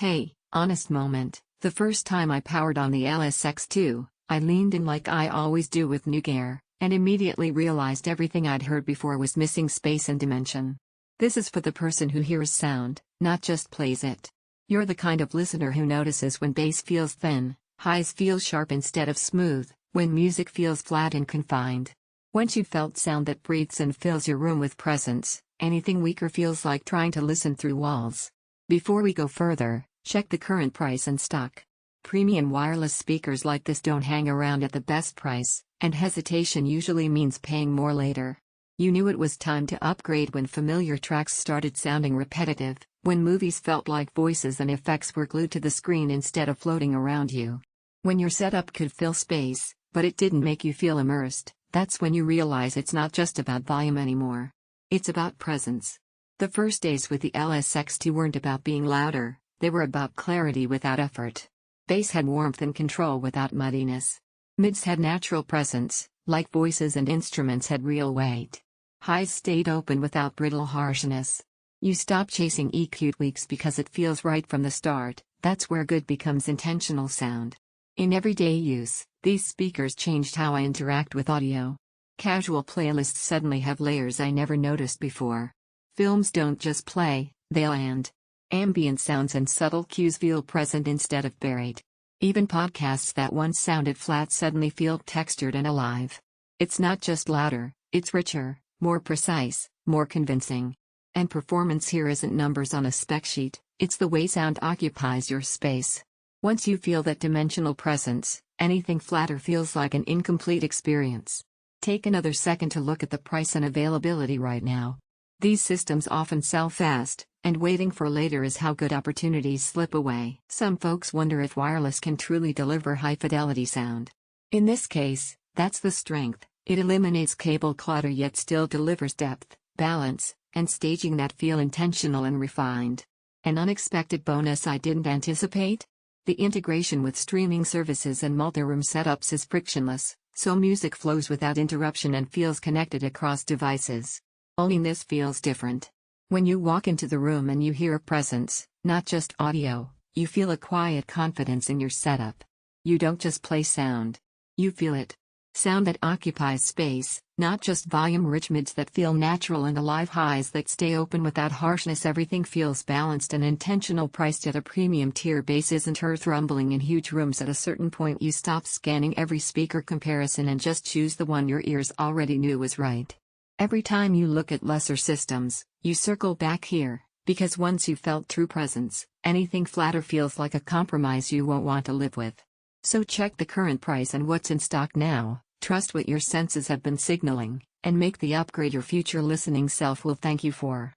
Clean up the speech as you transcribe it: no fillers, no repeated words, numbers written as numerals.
Hey, honest moment, the first time I powered on the LSX2, I leaned in like I always do with new gear, and immediately realized everything I'd heard before was missing space and dimension. This is for the person who hears sound, not just plays it. You're the kind of listener who notices when bass feels thin, highs feel sharp instead of smooth, when music feels flat and confined. Once you've felt sound that breathes and fills your room with presence, anything weaker feels like trying to listen through walls. Before we go further, check the current price and stock. Premium wireless speakers like this don't hang around at the best price, and hesitation usually means paying more later. You knew it was time to upgrade when familiar tracks started sounding repetitive, when movies felt like voices and effects were glued to the screen instead of floating around you. When your setup could fill space, but it didn't make you feel immersed, that's when you realize it's not just about volume anymore. It's about presence. The first days with the LSX2 weren't about being louder, they were about clarity without effort. Bass had warmth and control without muddiness. Mids had natural presence, like voices, and instruments had real weight. Highs stayed open without brittle harshness. You stop chasing EQ tweaks because it feels right from the start. That's where good becomes intentional sound. In everyday use, these speakers changed how I interact with audio. Casual playlists suddenly have layers I never noticed before. Films don't just play, they land. Ambient sounds and subtle cues feel present instead of buried. Even podcasts that once sounded flat suddenly feel textured and alive. It's not just louder, it's richer, more precise, more convincing. And performance here isn't numbers on a spec sheet, it's the way sound occupies your space. Once you feel that dimensional presence, anything flatter feels like an incomplete experience. Take another second to look at the price and availability right now. These systems often sell fast, and waiting for later is how good opportunities slip away. Some folks wonder if wireless can truly deliver high-fidelity sound. In this case, that's the strength. It eliminates cable clutter yet still delivers depth, balance, and staging that feel intentional and refined. An unexpected bonus I didn't anticipate? The integration with streaming services and multi-room setups is frictionless, so music flows without interruption and feels connected across devices. Owning this feels different. When you walk into the room and you hear a presence, not just audio, you feel a quiet confidence in your setup. You don't just play sound. You feel it. Sound that occupies space, not just volume-rich mids that feel natural and alive, highs that stay open without harshness. Everything feels balanced and intentional. Priced at a premium tier, bass isn't earth-rumbling in huge rooms. At a certain point you stop scanning every speaker comparison and just choose the one your ears already knew was right. Every time you look at lesser systems, you circle back here, because once you've felt true presence, anything flatter feels like a compromise you won't want to live with. So check the current price and what's in stock now, trust what your senses have been signaling, and make the upgrade your future listening self will thank you for.